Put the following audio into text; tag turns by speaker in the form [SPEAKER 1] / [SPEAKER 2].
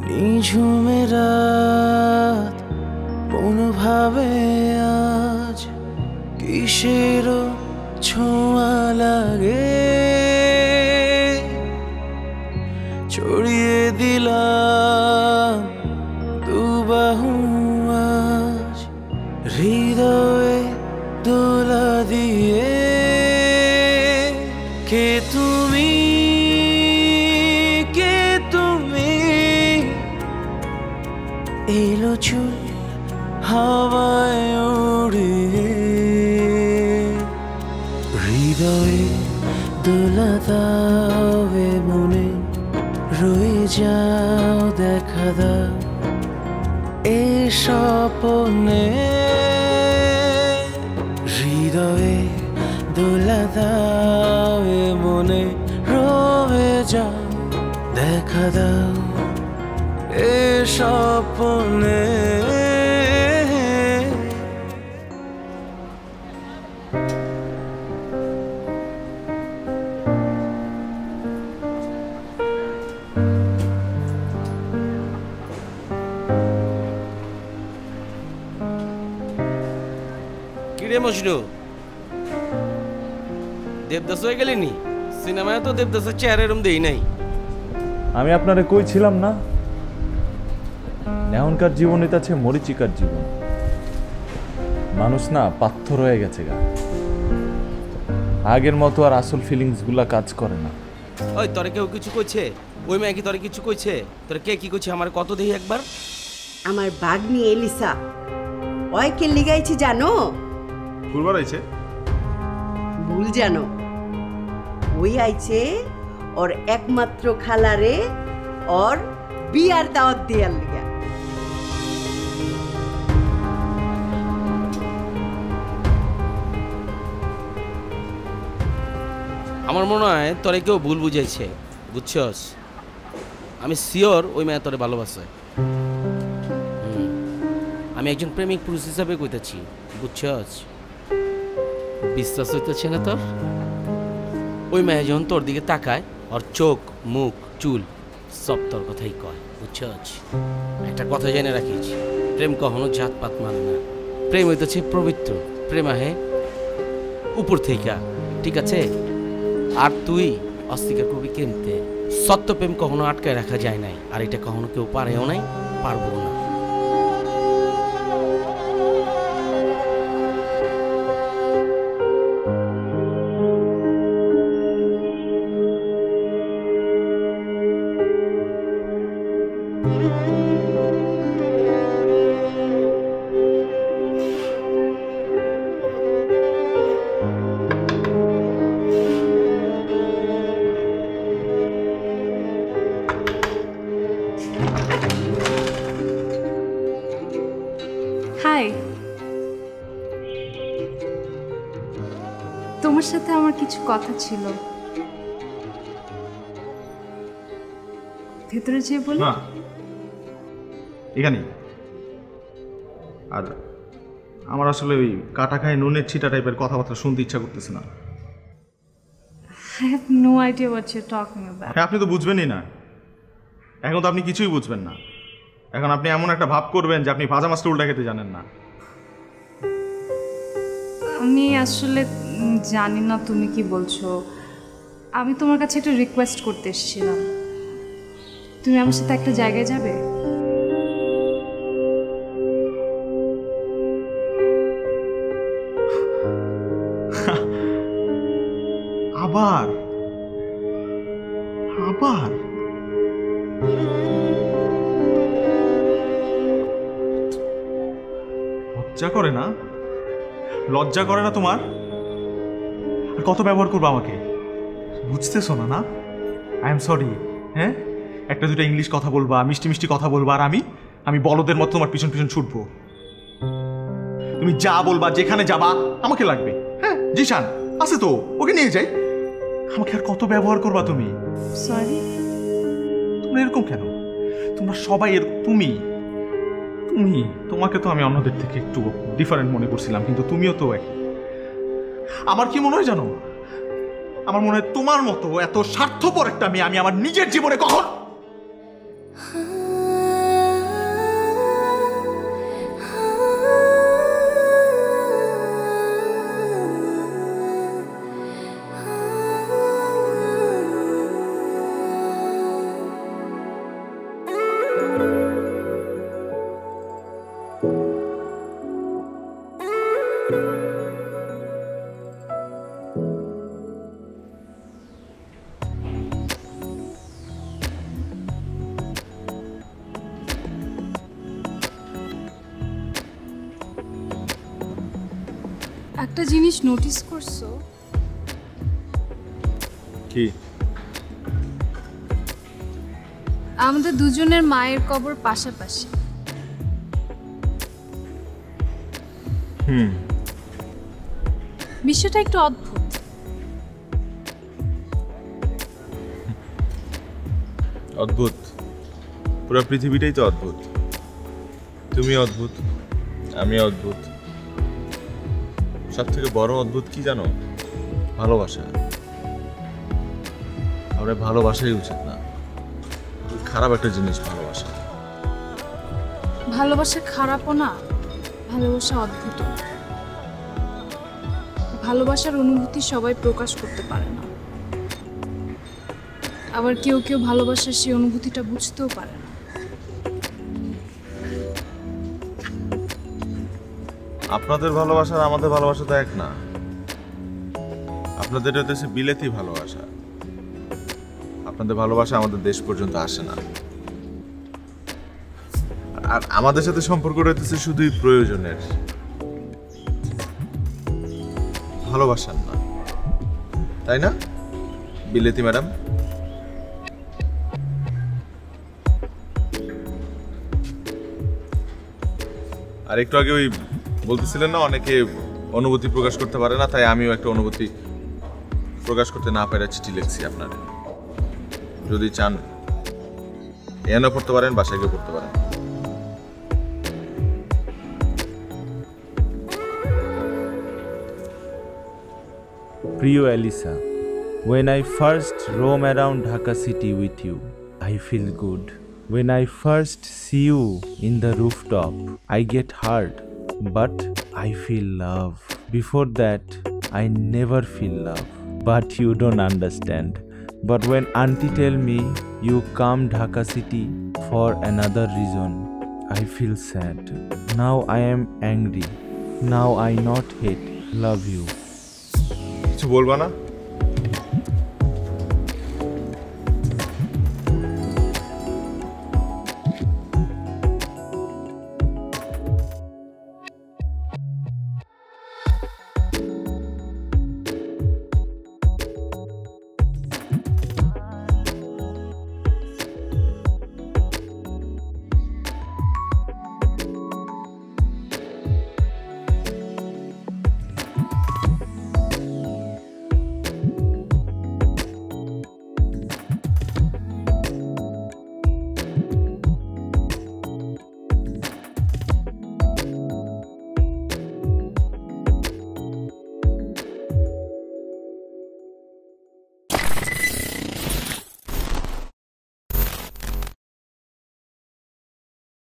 [SPEAKER 1] নিঝুমে রাত মনোভাবে আজ কিসের ছোঁয়া লাগে ছড়িয়ে দিলাম দুবাহু আজ হৃদয়ে দোলা দিয়ে কে তুমি এলো চুল হাওয়ায় উড়ে হৃদয়ে দোলা দাও মনে রয়ে যাও দেখা দাও এ স্বপ্নে হৃদয়ে দোলা দাও মনে রয়ে যাও দেখা দাও এ স্বপ্নে
[SPEAKER 2] কিরে মজনু দেবদাস হয়ে গেলেনি সিনেমায় তো দেবদাসের চেহারা এরম দেই নাই
[SPEAKER 3] আমি আপনারে কইছিলাম না এখনকার জীবনে আছে মরিচিকার জীবন মানুষ না পাথর হয়ে গেছে গা আগের মতো আর আসল ফিলিংস গুলা কাজ করে না
[SPEAKER 2] ওই তোরে কেউ কিছু কইছে ওই মেয়ে কি তোরে কিছু কইছে তোরে কে কি কইছে আমার কত দেই একবার
[SPEAKER 4] আমার বাগনি এলিসা ওই কে লিগাইছি জানো
[SPEAKER 5] ভুলবার আইছে
[SPEAKER 4] ভুল জানো ওই আইছে ওর একমাত্র খালারে ওর বিয়ার দাওয়াত দেয়ার লিগা
[SPEAKER 2] আমার মনে হয় তোরে কেউ ভুল বুঝাইছে বুঝছস আমি শিওর ওই মেয়ে তোরে ভালোবাসে আমি একজন প্রেমিক পুরুষ হিসাবে কইতাছি বুঝছস বিশ্বাস হইতেছে না তোর ওই মেয়ে যখন তোর দিকে তাকায় ওর চোখ মুখ চুল সব তোর কথাই কয় বুঝছস একটা কথা জেনে রাখিস প্রেম কখনো জাতপাত মানে না প্রেম হইতেছে পবিত্র প্রেম আহে উপর থেকে ঠিক আছে আর তুই অস্বীকার করবি কেমতে সত্য প্রেম কখনো আটকায় রাখা যায় নাই আর এটা কখনো কেউ পারেও নাই পারবো না
[SPEAKER 6] হাই তোমার সাথে আমার কিছু কথা ছিল ভেতরে যেয়ে বলি
[SPEAKER 5] না এখানে আর আমার আসলে ওই কাটা খায় নুনের ছিটা টাইপের কথাবার্তা শুনতে ইচ্ছা করতেছে না
[SPEAKER 6] I have no idea what you're talking about.
[SPEAKER 5] হ্যাঁ আপনি তো বুঝবেনই না এখন তো আপনি কিছুই বুঝবেন না এখন আপনি এমন একটা ভাব করবেন যে আপনি ভাজা মাছটা উল্টা খেতে জানেন না
[SPEAKER 6] আমি আসলে জানি না তুমি কি বলছো আমি তোমার কাছে একটা রিকোয়েস্ট করতে এসেছিলাম তুমি আমার সাথে একটা জায়গায় যাবে
[SPEAKER 5] আবার আবার লজ্জা করে না লজ্জা করে না তোমার আর কত ব্যবহার করবো আমাকে বুঝতেছো না না আই এম সরি হ্যাঁ একটা দুটো ইংলিশ কথা বলবা মিষ্টি মিষ্টি কথা বলবা আর আমি বলদের মতো তোমার পিছন পিছন ছুটবো তুমি যা বলবা যেখানে যাবা আমাকে লাগবে হ্যাঁ জিশান আছে তো ওকে নিয়ে যাই আমাকে আর কত ব্যবহার করবা তুমি
[SPEAKER 6] সরি
[SPEAKER 5] তোমরা এরকম কেন তোমরা সবাই তুমি তুমি তোমাকে তো আমি অন্যদের থেকে একটু ডিফারেন্ট মনে করছিলাম কিন্তু তুমিও তো এক আমার কি মনে হয় জানো আমার মনে হয় তোমার মতো এত স্বার্থপর একটা আমি আমার নিজের জীবনে কখন
[SPEAKER 6] একটা জিনিস নোটিস করছো?
[SPEAKER 3] কি?
[SPEAKER 6] আমাদের দুজনের মায়ের কবর পাশাপাশি। বিষয়টা একটু অদ্ভুত।
[SPEAKER 3] অদ্ভুত? পুরো পৃথিবীটাই তো অদ্ভুত। তুমি অদ্ভুত, আমি অদ্ভুত। সব থেকে বড় অদ্ভুত কি জানো? ভালোবাসা। আমরা ভালোবাসাই উচিত না, খারাপ একটা জিনিস ভালোবাসা।
[SPEAKER 6] ভালোবাসা খারাপও না, ভালোবাসা অদ্ভুত। ভালোবাসার অনুভূতি সবাই প্রকাশ করতে পারে না, আবার কেউ কেউ ভালোবাসার সেই অনুভূতিটা বুঝতেও পারে না।
[SPEAKER 3] আপনাদের ভালোবাসা আর আমাদের ভালোবাসা তো এক না। আপনাদের দেশে বিলেতি ভালোবাসা, আপনাদের ভালোবাসা আমাদের দেশ পর্যন্ত আসে না। আর আমাদের সাথে সম্পর্ক রয়েছে শুধুই প্রয়োজনের, ভালোবাসার না, তাই না বিলেতি ম্যাডাম? আর একটু আগে ওই বলতেছিলেন না, অনেকে অনুভূতি প্রকাশ করতে পারে না, তাই আমিও একটা অনুভূতি প্রকাশ করতে না পারে চিঠি লিখছি আপনাদের। যদি চান এনে পড়তে পারেন, বাসায় গিয়ে পড়তে পারেন।
[SPEAKER 7] প্রিয় ELISA, when I first roam around Dhaka city with you, I feel good. When I first see you in the rooftop, I get hurt, but I feel love. Before that, I never feel love, but you don't understand. But when auntie tell me you come Dhaka city for another reason, I feel sad. Now I am angry. Now I not hate, love you.
[SPEAKER 3] কিছু বলবা না?